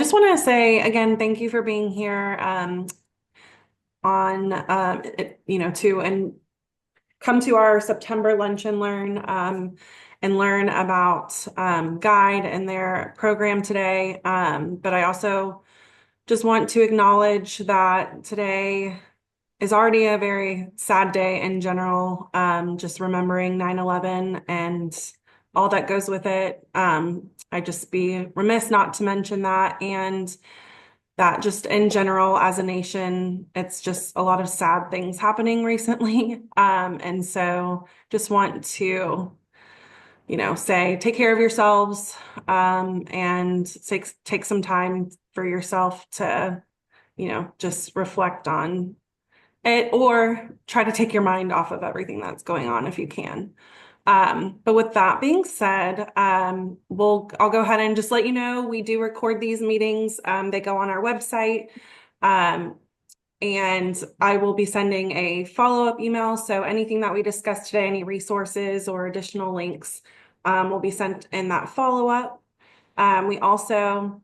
just want to say again, thank you for being here to and come to our September Lunch and learn about Guide and their program today. But I also just want to acknowledge that today is already a very sad day in general, just remembering 9/11 and all that goes with it. I'd just be remiss not to mention that. And that just in general as a nation, it's just a lot of sad things happening recently. And so just want to, say take care of yourselves, and take some time for yourself to, just reflect on it or try to take your mind off of everything that's going on if you can. But with that being said, I'll go ahead and just let you know we do record these meetings. They go on our website. Um, and I will be sending a follow-up email. So anything that we discussed today, any resources or additional links, will be sent in that follow-up. We also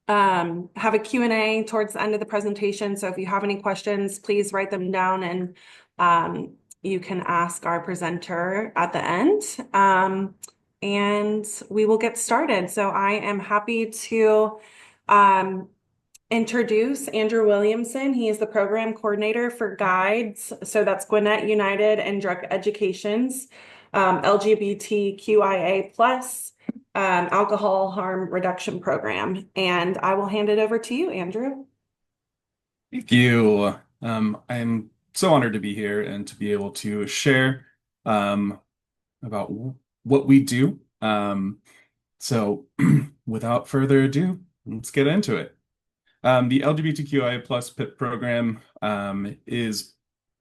have a Q&A towards the end of the presentation. So if you have any questions, please write them down and you can ask our presenter at the end. And we will get started. So I am happy to introduce Andrew Williamson. He is the program coordinator for Guides. So that's Gwinnett United and Drug Education's LGBTQIA plus alcohol harm reduction program. And I will hand it over to you, Andrew. Thank you. I'm so honored to be here and to be able to share about what we do. So without further ado, let's get into it. The LGBTQIA plus PIP program is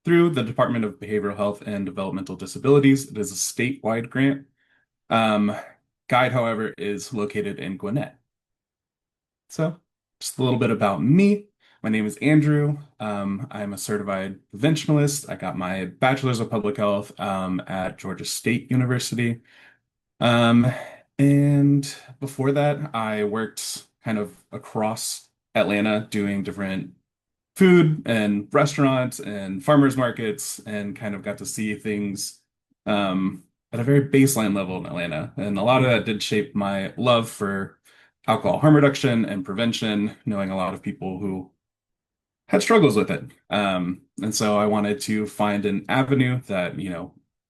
through the Department of Behavioral Health and Developmental Disabilities. It is a statewide grant. Guide, however, is located in Gwinnett. So just a little bit about me. My name is Andrew. I'm a certified preventionalist. I got my bachelor's of public health at Georgia State University. Um, and before that, I worked kind of across Atlanta doing different food and restaurants and farmers markets and kind of got to see things at a very baseline level in Atlanta. And a lot of that did shape my love for alcohol harm reduction and prevention, knowing a lot of people who had struggles with it. And so I wanted to find an avenue that,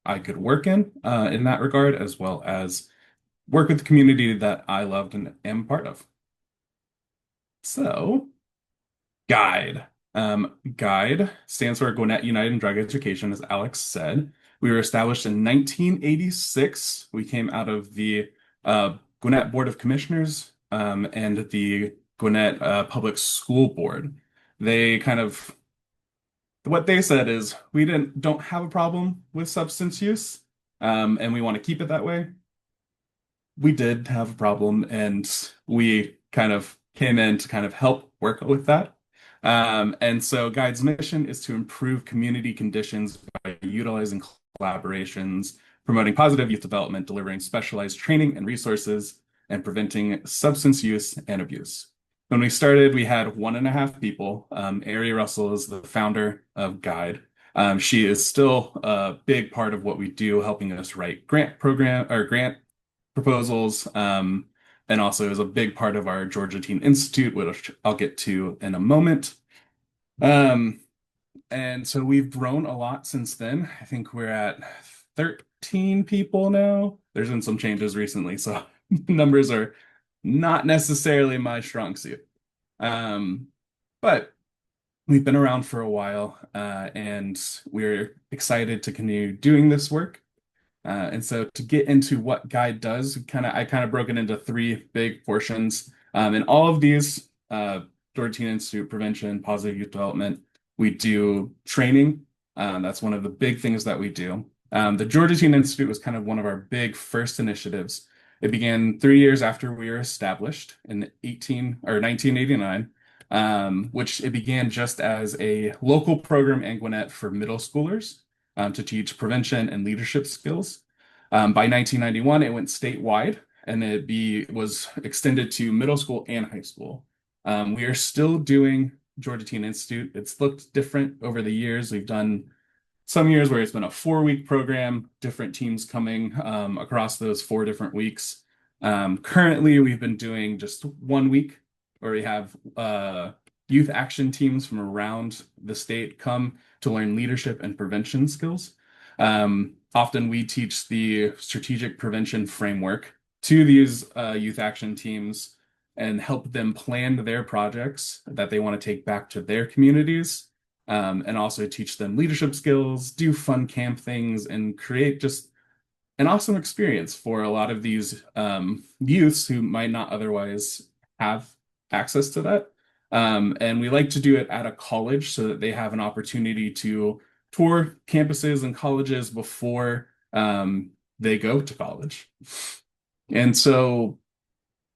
I could work in that regard, as well as work with the community that I loved and am part of. So, Guide. Guide stands for Gwinnett United in Drug Education, as Alex said. We were established in 1986. We came out of the Gwinnett Board of Commissioners and the Gwinnett Public School Board. They kind of what they said is we don't have a problem with substance use, and we want to keep it that way. We did have a problem, and we kind of came in to kind of help work with that. And so Guide's mission is to improve community conditions by utilizing collaborations, promoting positive youth development, delivering specialized training and resources, and preventing substance use and abuse. When we started, we had 1.5 people. Ari Russell is the founder of Guide. She is still a big part of what we do, helping us write grant proposals, and also is a big part of our Georgia Teen Institute, which I'll get to in a moment. And so we've grown a lot since then. I think we're at 13 people now. There's been some changes recently, so numbers are not necessarily my strong suit. But we've been around for a while, and we're excited to continue doing this work. And so to get into what Guide does, I kind of broke it into three big portions. And all of these, Georgia Teen Institute, prevention, positive youth development, we do training. That's one of the big things that we do. The Georgia Teen Institute was kind of one of our big first initiatives. It began 3 years after we were established in 1989, which it began just as a local program in Gwinnett for middle schoolers to teach prevention and leadership skills. By 1991, it went statewide, and was extended to middle school and high school. We are still doing Georgia Teen Institute. It's looked different over the years. We've done some years where it's been a 4-week program, different teams coming across those 4 different weeks. Currently, we've been doing just 1 week where we have youth action teams from around the state come to learn leadership and prevention skills. Often we teach the strategic prevention framework to these youth action teams and help them plan their projects that they want to take back to their communities, and also teach them leadership skills, do fun camp things, and create just an awesome experience for a lot of these youths who might not otherwise have access to that. And we like to do it at a college so that they have an opportunity to tour campuses and colleges before they go to college. And so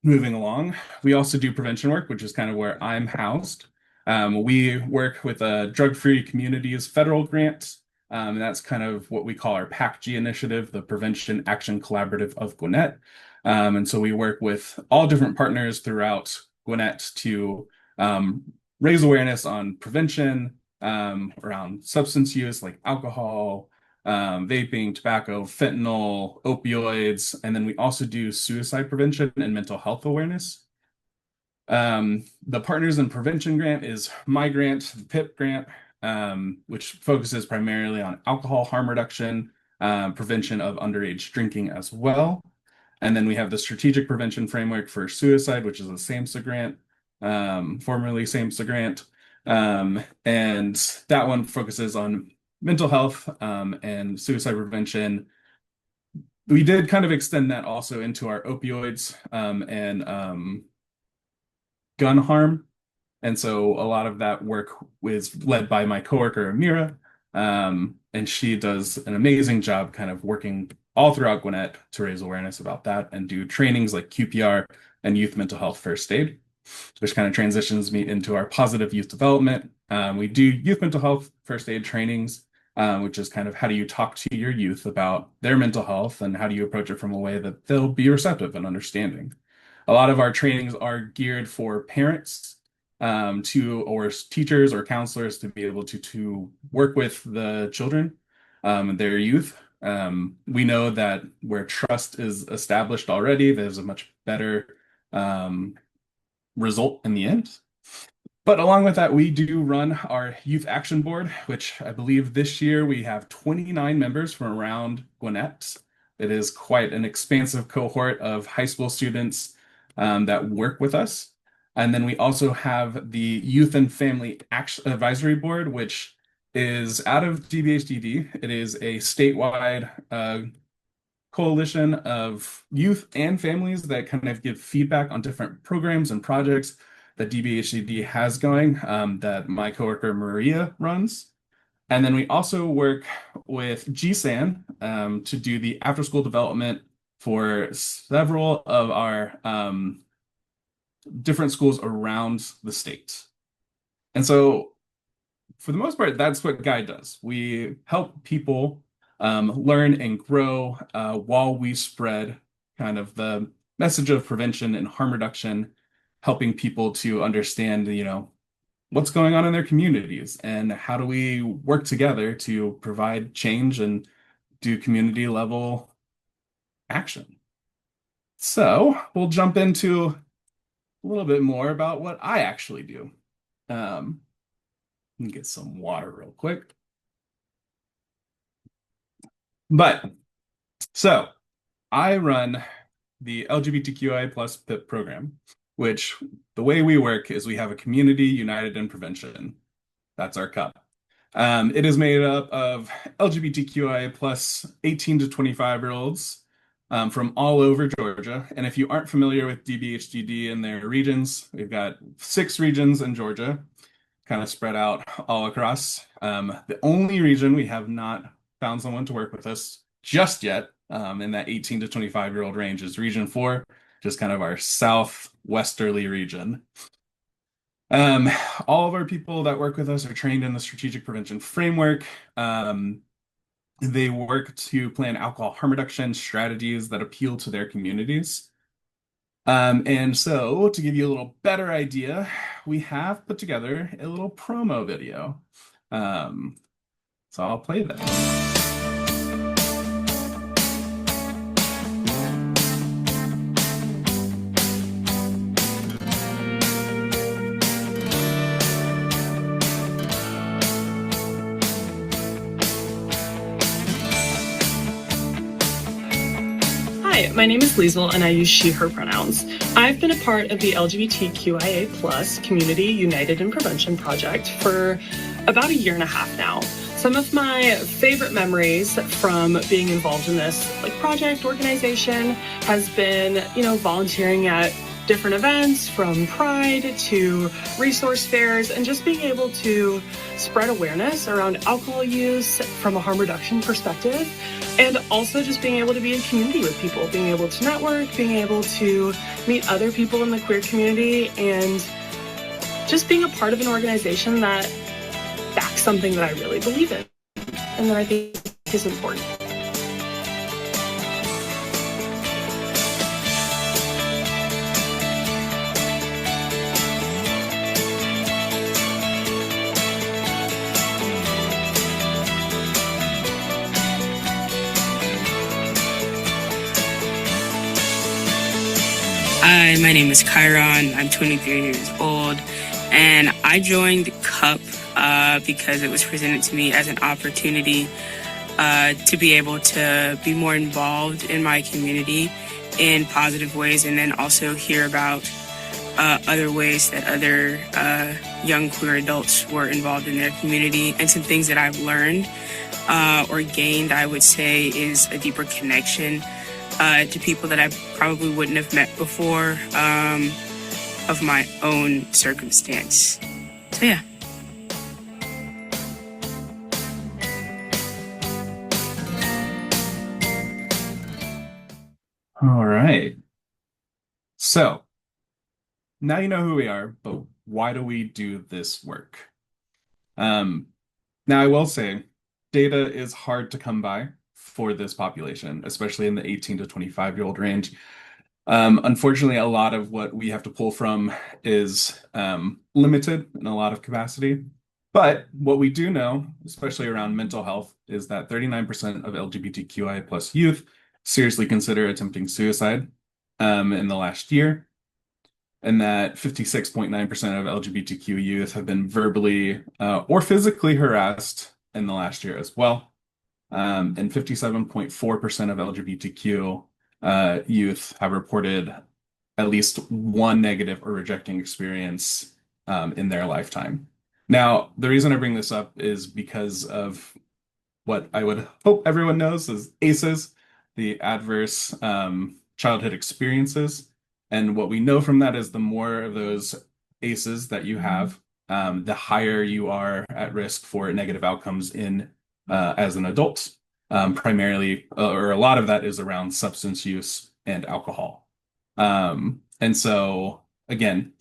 moving along, we also do prevention work, which is kind of where I'm housed. We work with a Drug-Free Communities federal grant. And that's kind of what we call our PACG initiative, the Prevention Action Collaborative of Gwinnett. And so we work with all different partners throughout Gwinnett to raise awareness on prevention around substance use like alcohol, vaping, tobacco, fentanyl, opioids, and then we also do suicide prevention and mental health awareness. The Partners in Prevention grant is my grant, the PIP grant, which focuses primarily on alcohol harm reduction, prevention of underage drinking as well. And then we have the Strategic Prevention Framework for Suicide, which is a SAMHSA grant, formerly SAMHSA grant. And that one focuses on mental health and suicide prevention. We did kind of extend that also into our opioids and gun harm. And so a lot of that work was led by my coworker, Amira. And she does an amazing job kind of working all throughout Gwinnett to raise awareness about that and do trainings like QPR and youth mental health first aid, which kind of transitions me into our positive youth development. We do youth mental health first aid trainings, which is kind of how do you talk to your youth about their mental health and how do you approach it from a way that they'll be receptive and understanding. A lot of our trainings are geared for parents or teachers or counselors to be able to work with the children, their youth. We know that where trust is established already, there's a much better result in the end. But along with that, we do run our Youth Action Board, which I believe this year we have 29 members from around Gwinnett. It is quite an expansive cohort of high school students that work with us. And then we also have the Youth and Family Action Advisory Board, which is out of DBHDD. It is a statewide coalition of youth and families that kind of give feedback on different programs and projects that DBHDD has going that my coworker Maria runs. And then we also work with GSAN to do the after school development for several of our different schools around the state. And so for the most part, that's what Guide does. We help people learn and grow while we spread kind of the message of prevention and harm reduction, helping people to understand, what's going on in their communities and how do we work together to provide change and do community level action. So we'll jump into a little bit more about what I actually do. Let me get some water real quick. But so I run the LGBTQIA plus PIP program, which the way we work is we have a community united in prevention. That's our cup. It is made up of LGBTQIA plus 18 to 25-year-olds from all over Georgia. And if you aren't familiar with DBHDD and their regions, we've got 6 regions in Georgia, kind of spread out all across. The only region we have not found someone to work with us just yet in that 18 to 25-year-old range is Region 4, just kind of our southwesterly region. All of our people that work with us are trained in the strategic prevention framework. They work to plan alcohol harm reduction strategies that appeal to their communities. And so to give you a little better idea, we have put together a little promo video. Um, so I'll play that. Hi, my name is Liesel and I use she, her pronouns. I've been a part of the LGBTQIA plus Community United in Prevention project for about a year and a half now. Some of my favorite memories from being involved in this project organization has been, volunteering at different events from Pride to resource fairs and just being able to spread awareness around alcohol use from a harm reduction perspective. And also just being able to be in community with people, being able to network, being able to meet other people in the queer community, and just being a part of an organization that backs something that I really believe in and that I think is important. Hi, my name is Kyron. I'm 23 years old, and I joined CUP because it was presented to me as an opportunity to be able to be more involved in my community in positive ways, and then also hear about other ways that other young queer adults were involved in their community. And some things that I've learned or gained, I would say, is a deeper connection to people that I probably wouldn't have met before of my own circumstance. So yeah. All right. So now you know who we are, but why do we do this work? Um, Now I will say data is hard to come by for this population, especially in the 18 to 25-year-old range. Unfortunately, a lot of what we have to pull from is limited in a lot of capacity. But what we do know, especially around mental health, is that 39% of LGBTQIA plus youth seriously consider attempting suicide in the last year, and that 56.9% of LGBTQ youth have been verbally or physically harassed in the last year as well. And 57.4% of LGBTQ youth have reported at least one negative or rejecting experience in their lifetime. Now, the reason I bring this up is because of what I would hope everyone knows is ACEs, the adverse childhood experiences. And what we know from that is the more of those ACEs that you have, the higher you are at risk for negative outcomes in as an adult. Primarily, or a lot of that is around substance use and alcohol. And so, again,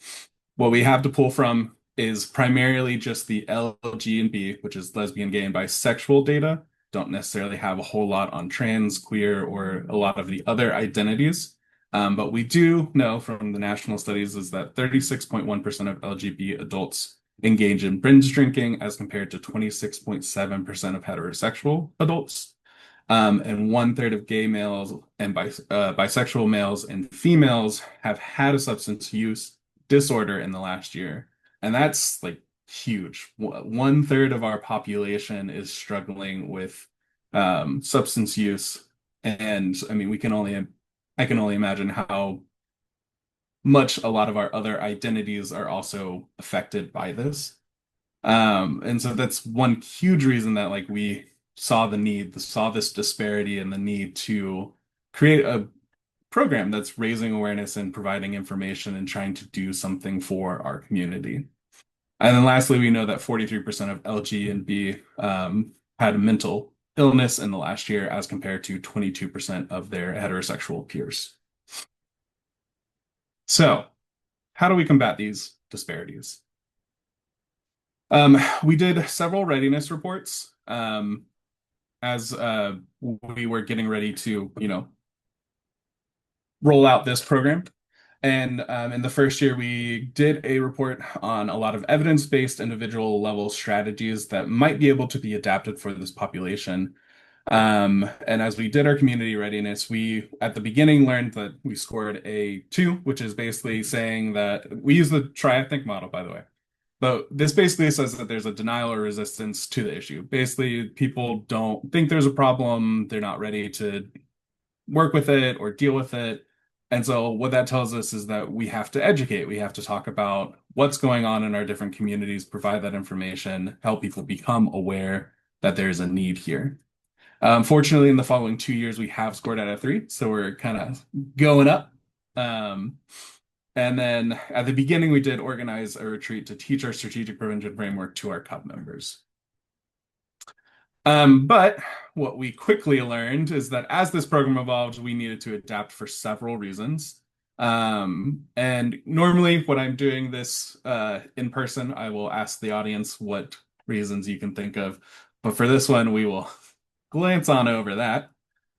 what we have to pull from is primarily just the LGB, which is lesbian, gay, and bisexual data. Don't necessarily have a whole lot on trans, queer, or a lot of the other identities. But we do know from the national studies is that 36.1% of LGBT adults engage in binge drinking as compared to 26.7% of heterosexual adults. And one third of gay males and bisexual males and females have had a substance use disorder in the last year. And that's like huge. One third of our population is struggling with substance use. And I mean, I can only imagine how much a lot of our other identities are also affected by this. And so that's one huge reason that like we saw this disparity and the need to create a program that's raising awareness and providing information and trying to do something for our community. And then lastly, we know that 43% of LG and B had a mental illness in the last year as compared to 22% of their heterosexual peers. So, how do we combat these disparities? We did several readiness reports as we were getting ready to, roll out this program. And in the first year, we did a report on a lot of evidence-based individual level strategies that might be able to be adapted for this population. And as we did our community readiness, we at the beginning learned that we scored a 2, which is basically saying that we use the triathnic model, by the way. But this basically says that there's a denial or resistance to the issue. Basically, people don't think there's a problem, they're not ready to work with it or deal with it. And so what that tells us is that we have to educate. We have to talk about what's going on in our different communities, provide that information, help people become aware that there's a need here. Fortunately, in the following 2 years, we have scored out of 3, so we're kind of going up. And then at the beginning, we did organize a retreat to teach our strategic prevention framework to our CUP members. But what we quickly learned is that as this program evolved, we needed to adapt for several reasons. And normally, when I'm doing this in person, I will ask the audience what reasons you can think of. But for this one, we will glance on over that.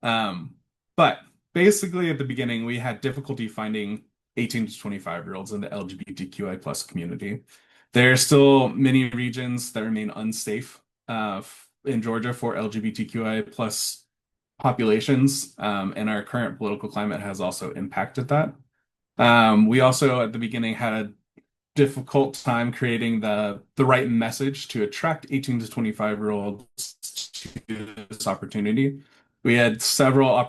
But basically, at the beginning, we had difficulty finding 18 to 25-year-olds in the LGBTQI plus community. There are still many regions that remain unsafe in Georgia for LGBTQI plus populations, and our current political climate has also impacted that. We also, at the beginning, had a difficult time creating the right message to attract 18 to 25-year-olds to this opportunity. We had several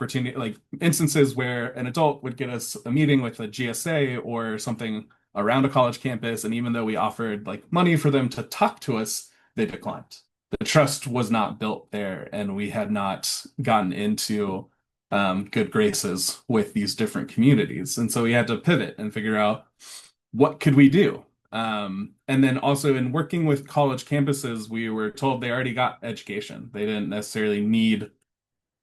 instances where an adult would get us a meeting with a GSA or something around a college campus, and even though we offered money for them to talk to us, they declined. The trust was not built there, and we had not gotten into good graces with these different communities. And so we had to pivot and figure out what could we do. And then also in working with college campuses, we were told they already got education. They didn't necessarily need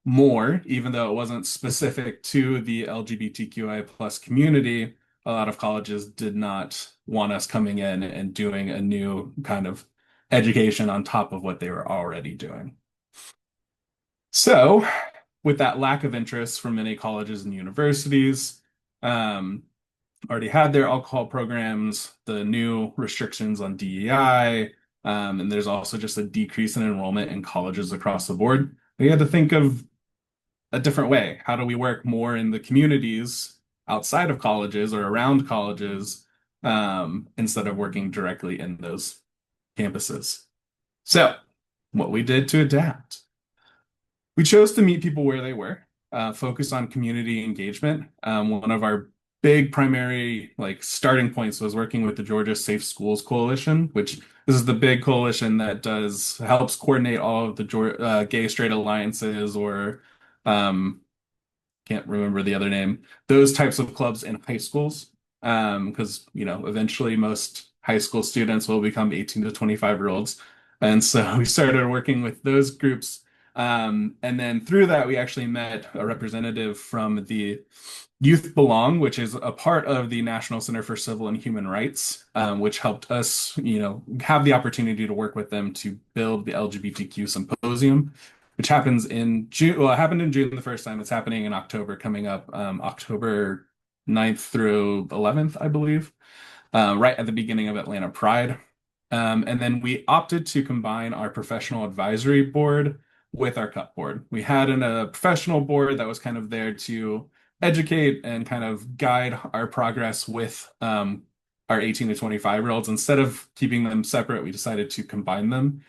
more, even though it wasn't specific to the LGBTQI plus community. A lot of colleges did not want us coming in and doing a new kind of education on top of what they were already doing. So with that lack of interest from many colleges and universities, already had their alcohol programs, the new restrictions on DEI, and there's also just a decrease in enrollment in colleges across the board. We had to think of a different way. How do we work more in the communities outside of colleges or around colleges instead of working directly in those campuses? So what we did to adapt, we chose to meet people where they were, focus on community engagement. One of our big primary starting points was working with the Georgia Safe Schools Coalition, which this is the big coalition that helps coordinate all of the gay straight alliances or can't remember the other name, those types of clubs in high schools, because eventually most high school students will become 18 to 25-year-olds. And so we started working with those groups. And then through that, we actually met a representative from the Youth Belong, which is a part of the National Center for Civil and Human Rights, which helped us, have the opportunity to work with them to build the LGBTQ symposium, which happens in June. Well, it happened in June the first time. It's happening in October, coming up October 9th through 11th, I believe, right at the beginning of Atlanta Pride. And then we opted to combine our professional advisory board with our CUP board. We had a professional board that was kind of there to educate and kind of guide our progress with our 18 to 25-year-olds. Instead of keeping them separate, we decided to combine them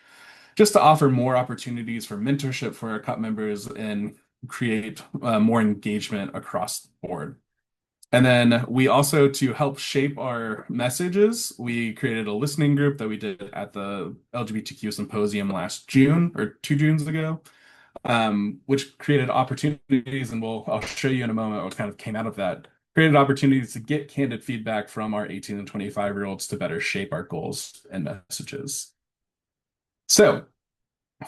just to offer more opportunities for mentorship for our CUP members and create more engagement across the board. And then we also, to help shape our messages, we created a listening group that we did at the LGBTQ symposium last June or 2 Junes ago, which created opportunities, and I'll show you in a moment what kind of came out of that. Created opportunities to get candid feedback from our 18 and 25-year-olds to better shape our goals and messages. So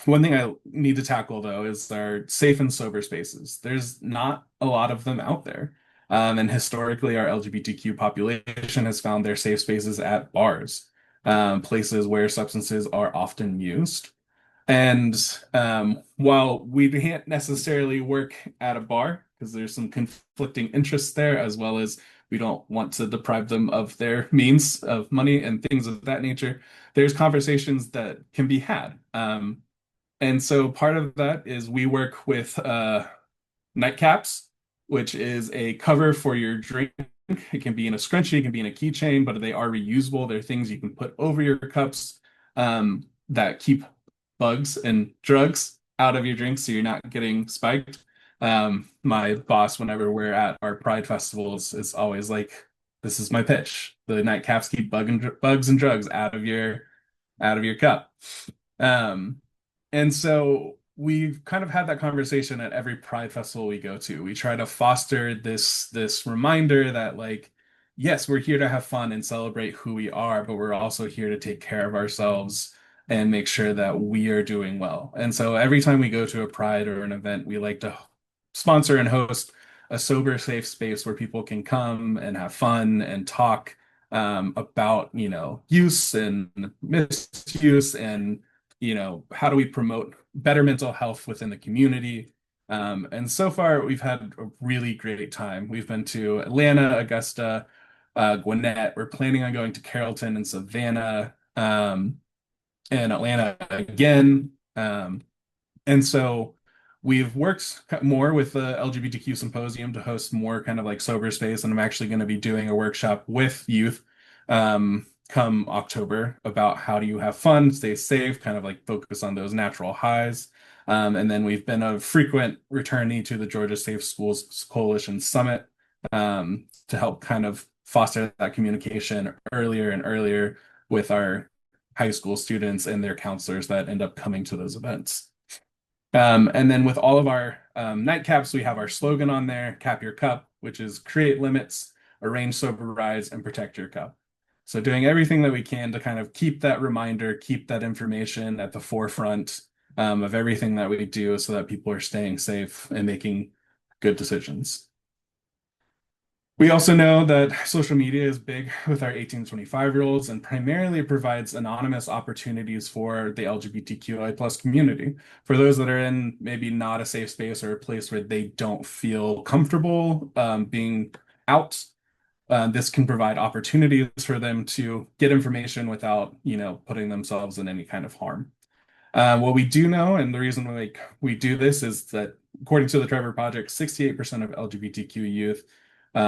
one thing I need to tackle, though, is our safe and sober spaces. There's not a lot of them out there. And historically, our LGBTQ population has found their safe spaces at bars, places where substances are often used. And while we can't necessarily work at a bar, because there's some conflicting interests there, as well as We don't want to deprive them of their means of money and things of that nature. There's conversations that can be had. And so part of that is we work with nightcaps, which is a cover for your drink. It can be in a scrunchie, it can be in a keychain, but they are reusable. They're things you can put over your cups that keep bugs and drugs out of your drinks so you're not getting spiked. My boss, whenever we're at our Pride festivals, is always like, "This is my pitch. The nightcaps keep bugs and drugs out of your cup." Um, and so we've kind of had that conversation at every Pride festival we go to. We try to foster this reminder that like, yes, we're here to have fun and celebrate who we are, but we're also here to take care of ourselves and make sure that we are doing well. And so every time we go to a Pride or an event, we like to sponsor and host a sober, safe space where people can come and have fun and talk about, use and misuse and how do we promote better mental health within the community? And so far, we've had a really great time. We've been to Atlanta, Augusta, Gwinnett. We're planning on going to Carrollton and Savannah, and Atlanta again. And so we've worked more with the LGBTQ Symposium to host more kind of like sober space. And I'm actually going to be doing a workshop with youth come October about how do you have fun, stay safe, kind of like focus on those natural highs. And then we've been a frequent returnee to the Georgia Safe Schools Coalition Summit to help kind of foster that communication earlier and earlier with our high school students and their counselors that end up coming to those events. And then with all of our nightcaps, we have our slogan on there, Cap Your Cup, which is create limits, arrange sober rides, and protect your cup. So doing everything that we can to kind of keep that reminder, keep that information at the forefront of everything that we do so that people are staying safe and making good decisions. We also know that social media is big with our 18 to 25-year-olds and primarily provides anonymous opportunities for the LGBTQI plus community. For those that are in maybe not a safe space or a place where they don't feel comfortable being out, this can provide opportunities for them to get information without, putting themselves in any kind of harm. What we do know, and the reason we do this is that according to the Trevor Project, 68% of LGBTQ youth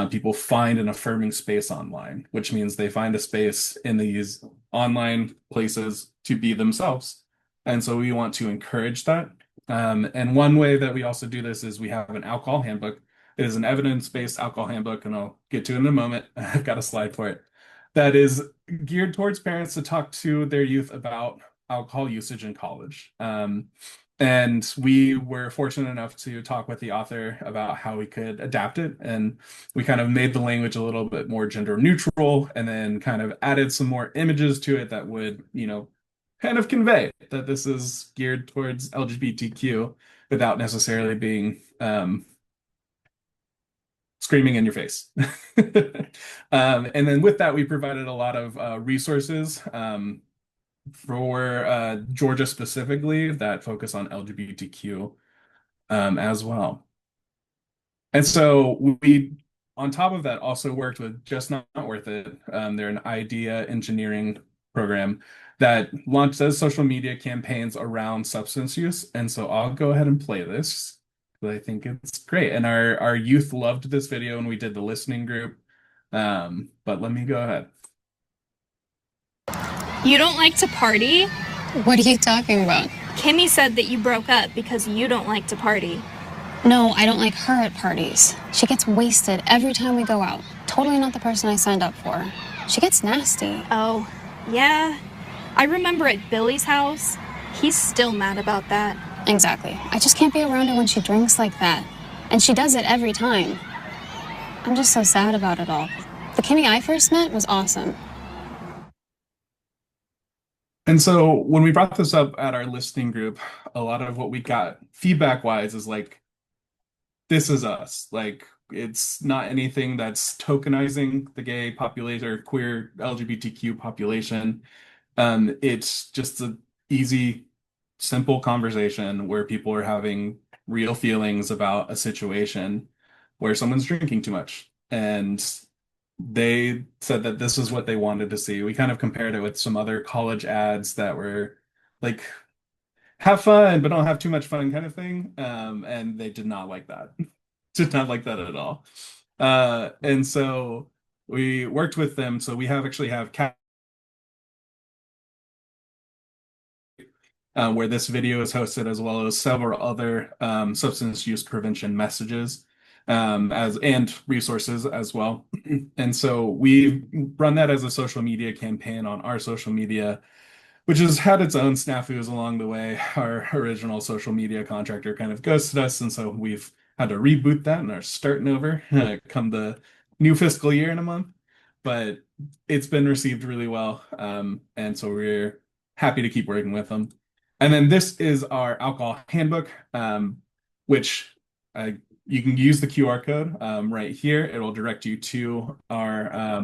people find an affirming space online, which means they find a space in these online places to be themselves. And so we want to encourage that. And one way that we also do this is we have an alcohol handbook. It is an evidence-based alcohol handbook, and I'll get to it in a moment. I've got a slide for it. That is geared towards parents to talk to their youth about alcohol usage in college. And we were fortunate enough to talk with the author about how we could adapt it. And we kind of made the language a little bit more gender neutral and then kind of added some more images to it that would, kind of convey that this is geared towards LGBTQ without necessarily being screaming in your face. And then with that, we provided a lot of resources for Georgia specifically that focus on LGBTQ as well. And so we, on top of that, also worked with Just Not Worth It. They're an idea engineering program that does social media campaigns around substance use. And so I'll go ahead and play this, but I think it's great. And our youth loved this video when we did the listening group. But let me go ahead. You don't like to party? What are you talking about? Kimmy said that you broke up because you don't like to party. No, I don't like her at parties. She gets wasted every time we go out. Totally not the person I signed up for. She gets nasty. Oh, yeah. I remember at Billy's house. He's still mad about that. Exactly. I just can't be around her when she drinks like that. And she does it every time. I'm just so sad about it all. The Kimmy I first met was awesome. And so when we brought this up at our listening group, a lot of what we got feedback wise is like, this is us. Like, it's not anything that's tokenizing the gay population or queer LGBTQ population. It's just an easy, simple conversation where people are having real feelings about a situation where someone's drinking too much. And they said that this is what they wanted to see. We kind of compared it with some other college ads that were like have fun but don't have too much fun kind of thing. And they did not like that. Did not like that at all. And so we worked with them. So we have actually have where this video is hosted, as well as several other substance use prevention messages as and resources as well. And so we run that as a social media campaign on our social media, which has had its own snafus along the way. Our original social media contractor kind of ghosted us, and so we've had to reboot that and are starting over come the new fiscal year in a month. But it's been received really well, and so we're happy to keep working with them. And then this is our alcohol handbook, which uh, you can use the QR code right here. It'll direct you to our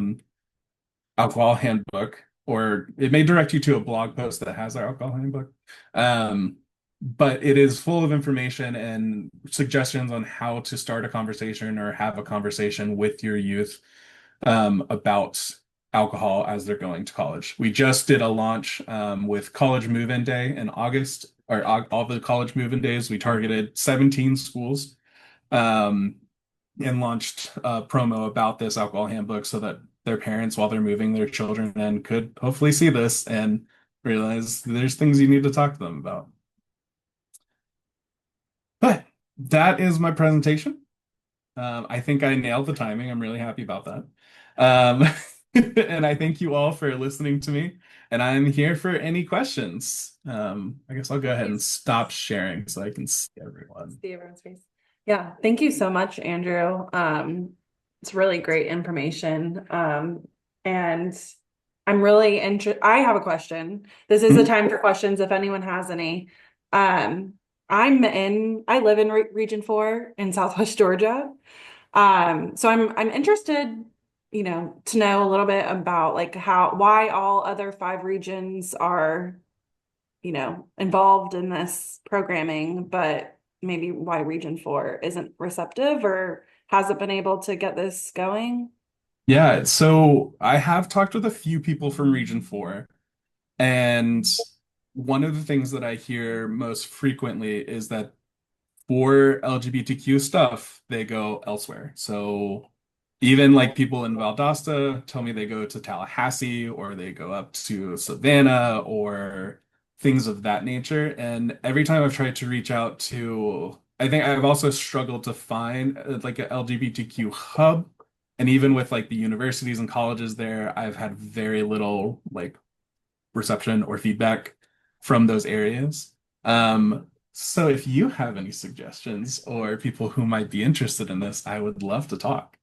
alcohol handbook, or it may direct you to a blog post that has our alcohol handbook. But it is full of information and suggestions on how to start a conversation or have a conversation with your youth about alcohol as they're going to college. We just did a launch with College Move-In Day in August, or all the college move-in days. We targeted 17 schools um, and launched a promo about this alcohol handbook so that their parents, while they're moving their children in, could hopefully see this and realize there's things you need to talk to them about. But that is my presentation. I think I nailed the timing. I'm really happy about that. Um, and I thank you all for listening to me. And I'm here for any questions. I guess I'll go ahead and stop sharing so I can see everyone. See everyone's face. Yeah, thank you so much, Andrew. It's really great information. And I'm really interested. I have a question. This is a time for questions if anyone has any. I live in Region 4 in Southwest Georgia. So I'm interested, to know a little bit about like why all other 5 regions are, involved in this programming, but maybe why Region 4 isn't receptive or hasn't been able to get this going. Yeah, so I have talked with a few people from Region 4, and one of the things that I hear most frequently is that for LGBTQ stuff, they go elsewhere. So even like people in Valdosta tell me they go to Tallahassee or they go up to Savannah or things of that nature. And every time I've tried to reach out to, I think I've also struggled to find like a LGBTQ hub. And even with like the universities and colleges there, I've had very little like reception or feedback from those areas. So if you have any suggestions or people who might be interested in this, I would love to talk.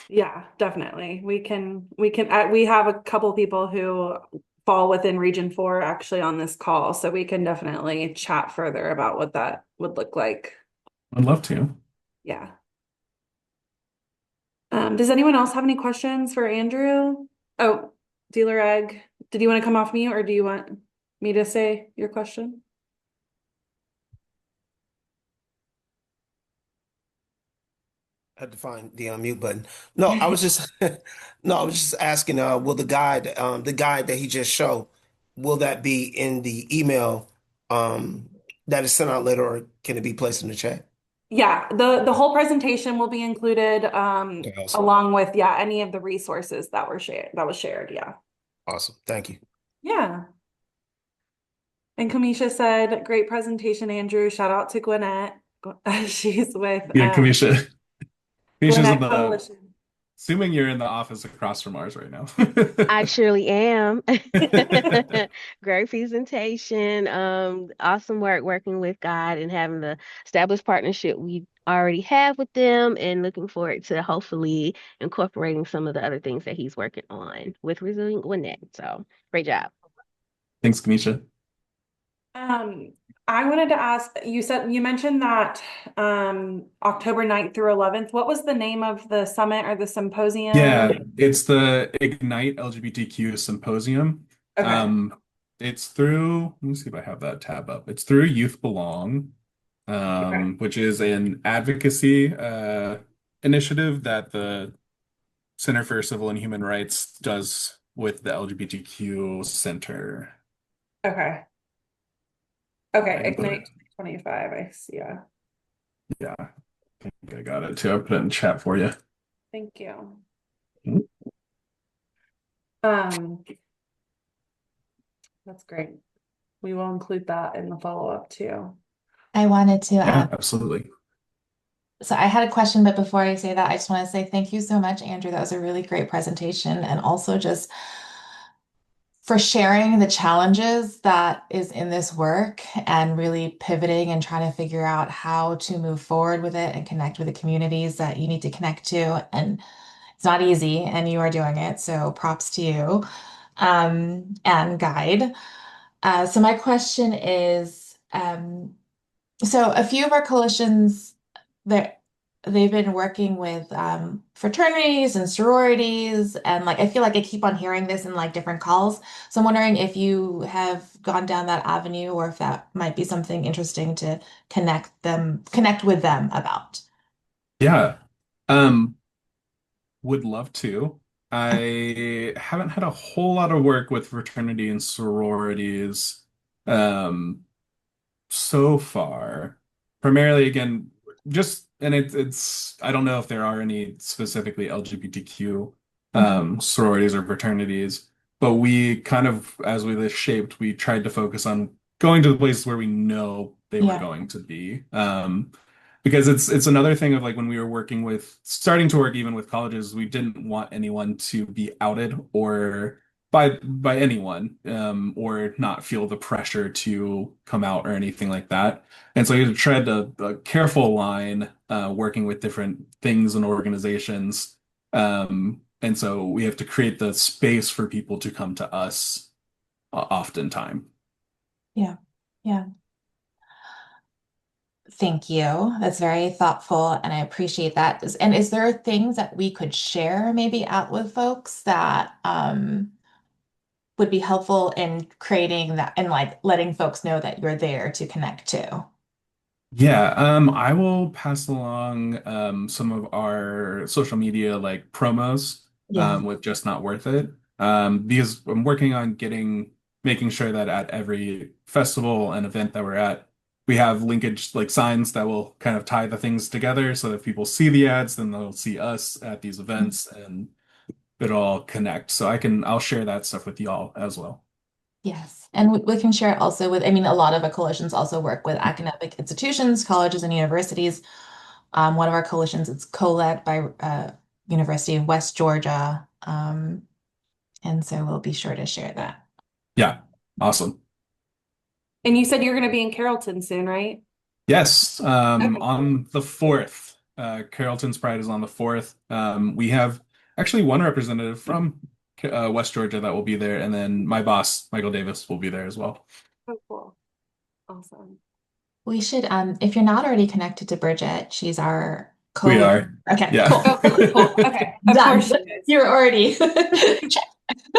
Yeah, definitely. We have a couple people who fall within Region 4 actually on this call, so we can definitely chat further about what that would look like. I'd love to. Yeah. Does anyone else have any questions for Andrew? Oh, Dealer Egg, did you want to come off mute or do you want me to say your question? Had to find the unmute button. No, I was just no, I was just asking, will the guide that he just showed, will that be in the email that is sent out later, or can it be placed in the chat? Yeah, the whole presentation will be included Okay, awesome. along with any of the resources that was shared. Yeah. Awesome. Thank you. Yeah. And Kamisha said, great presentation, Andrew. Shout out to Gwinnett. She's with Yeah, Kamisha. Kamisha's in Gwinnett the, Coalition. assuming you're in the office across from ours right now. I surely am. Great presentation. Awesome work working with God and having the established partnership we already have with them, and looking forward to hopefully incorporating some of the other things that he's working on with Resilient Gwinnett. So great job. Thanks, Kamisha. I wanted to ask, you mentioned that October 9th through 11th. What was the name of the summit or the symposium? Yeah, it's the Ignite LGBTQ Symposium. Okay. It's through, let me see if I have that tab up. It's through Youth Belong, Okay. which is an advocacy initiative that the Center for Civil and Human Rights does with the LGBTQ Center. Okay. I Okay, can put it. Ignite 25, I see. Yeah. Yeah, I think I got it too. I put it in chat for you. Thank you. Mhm. Um, that's great. We will include that in the follow-up too. I wanted to, Yeah, absolutely. so I had a question, but before I say that, I just want to say thank you so much, Andrew. That was a really great presentation. And also just for sharing the challenges that is in this work and really pivoting and trying to figure out how to move forward with it and connect with the communities that you need to connect to. And it's not easy, and you are doing it. So props to you, and Guide. So my question is, so a few of our coalitions that they've been working with fraternities and sororities, and like I feel like I keep on hearing this in like different calls. So I'm wondering if you have gone down that avenue or if that might be something interesting to connect with them about. Yeah. Um, would love to. I haven't had a whole lot of work with fraternity and sororities um so far. Primarily again, just and it's I don't know if there are any specifically LGBTQ sororities or fraternities, but we kind of as we this shaped, we tried to focus on going to the places where we know they were Yeah. going to be. Because it's another thing of like when we were working with starting to work even with colleges, we didn't want anyone to be outed or by anyone or not feel the pressure to come out or anything like that. And so you tread a careful line working with different things and organizations. And so we have to create the space for people to come to us oftentimes. Yeah. Yeah. Thank you. That's very thoughtful, and I appreciate that. And is there things that we could share maybe out with folks that would be helpful in creating that and like letting folks know that you're there to connect to? Yeah, I will pass along some of our social media like promos Yeah. with Just Not Worth It. Because I'm working on making sure that at every festival and event that we're at, we have linkage like signs that will kind of tie the things together so that if people see the ads, then they'll see us at these events and it'll all connect. So I'll share that stuff with y'all as well. Yes. And we can share it also with, I mean, a lot of our coalitions also work with academic institutions, colleges, and universities. One of our coalitions, it's co-led by University of West Georgia. And so we'll be sure to share that. Yeah, awesome. And you said you're going to be in Carrollton soon, right? Yes, Okay. on the 4th. Carrollton's Pride is on the 4th. We have actually one representative from West Georgia that will be there, and then my boss, Michael Davis, will be there as well. Oh, cool. Awesome. We should, if you're not already connected to Bridget, she's our We co-leader. are. Okay, Yeah. cool. Oh, cool, cool. Okay. Of Done. course she is. You're already.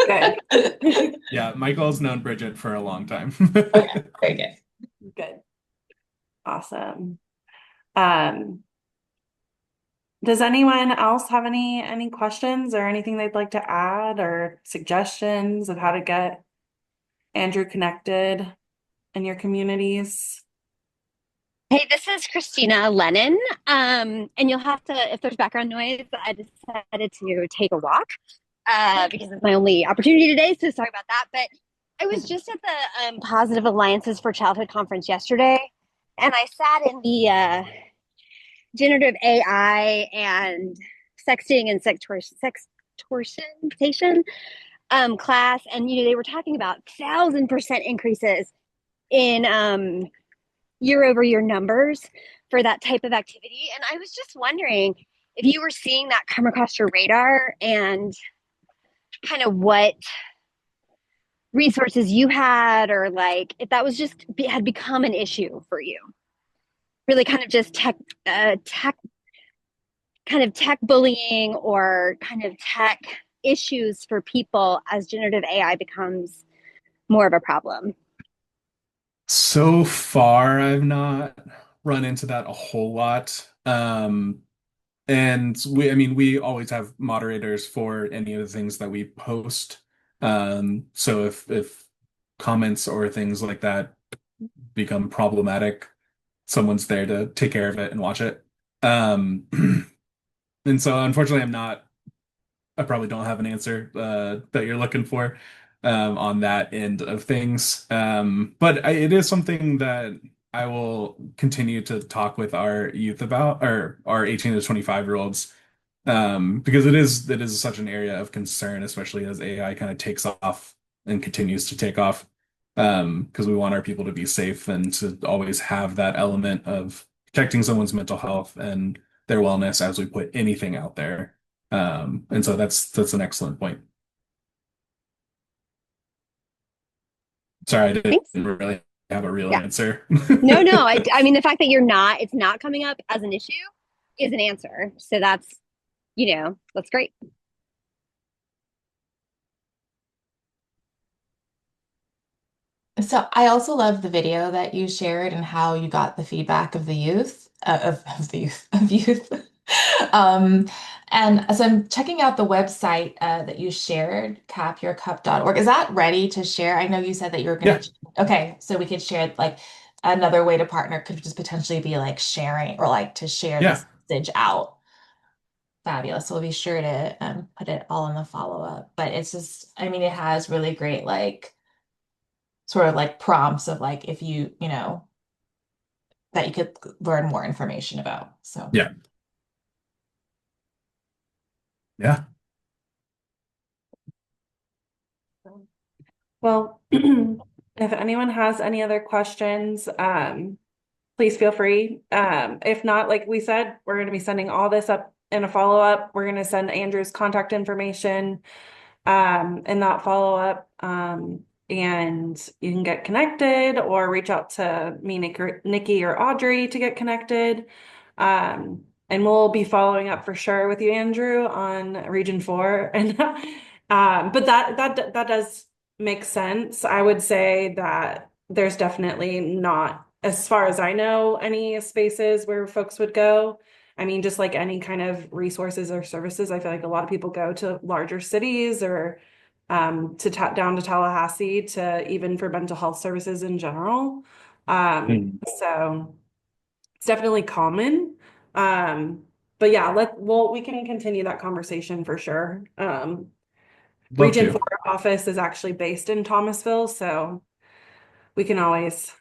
Good. Yeah, Michael's known Bridget for a long time. Okay, very good. Good. Awesome. Um, does anyone else have any questions or anything they'd like to add or suggestions of how to get Andrew connected in your communities? Hey, this is Christina Lennon. And you'll have to, if there's background noise, I decided to take a walk because it's my only opportunity today. So sorry about that. But I was just at the Positive Alliances for Childhood conference yesterday, and I sat in the generative AI and sexting and sextortion class, and they were talking about 1,000% increases in year over year numbers for that type of activity. And I was just wondering if you were seeing that come across your radar and kind of what resources you had, or like if that was just had become an issue for you. Really kind of just tech bullying or kind of tech issues for people as generative AI becomes more of a problem. So far, I've not run into that a whole lot. And I mean, we always have moderators for any of the things that we post. So if comments or things like that become problematic, someone's there to take care of it and watch it. Um, and so unfortunately, I probably don't have an answer that you're looking for on that end of things. But it is something that I will continue to talk with our youth about, or our 18 to 25-year-olds, because it is such an area of concern, especially as AI kind of takes off and continues to take off. Because we want our people to be safe and to always have that element of protecting someone's mental health and their wellness as we put anything out there. And so that's an excellent point. Sorry, I didn't Thanks. really have a real Yeah. answer. No. I mean, the fact that it's not coming up as an issue is an answer. So that's great. So I also love the video that you shared and how you got the feedback of the youth, of the youth, of youth. Um, and so I'm checking out the website that you shared, capyourcup.org. Is that ready to share? I know you said that you were going Yeah, to, okay, so we could share like another way to partner could just potentially be like sharing or like to share yeah, this message out. Fabulous. We'll be sure to put it all in the follow-up. But it's just, I mean, it has really great like sort of like prompts of like if you know, that you could learn more information about. So yeah, yeah. Well, if anyone has any other questions, please feel free. If not, like we said, we're going to be sending all this up in a follow-up. We're going to send Andrew's contact information in that follow-up. And you can get connected or reach out to me, Nikki, or Audrey to get connected. And we'll be following up for sure with you, Andrew, on Region 4. And but that does make sense. I would say that there's definitely not, as far as I know, any spaces where folks would go. I mean, just like any kind of resources or services, I feel like a lot of people go to larger cities or down to Tallahassee to even for mental health services in general. Mm. So it's definitely common. Um, but yeah, we can continue that conversation for sure. Love Region 4 to. office is actually based in Thomasville, so we can always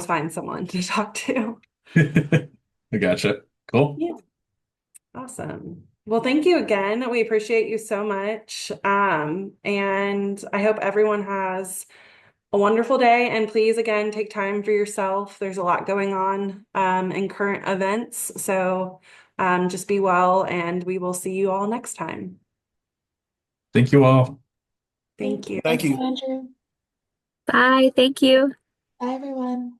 find someone to talk to. I gotcha. Cool. Yeah. Awesome. Well, thank you again. We appreciate you so much. And I hope everyone has a wonderful day. And please, again, take time for yourself. There's a lot going on in current events. So just be well, and we will see you all next time. Thank you all. Thank you. Thank Thank you, you. Andrew. Bye. Thank you. Bye, everyone.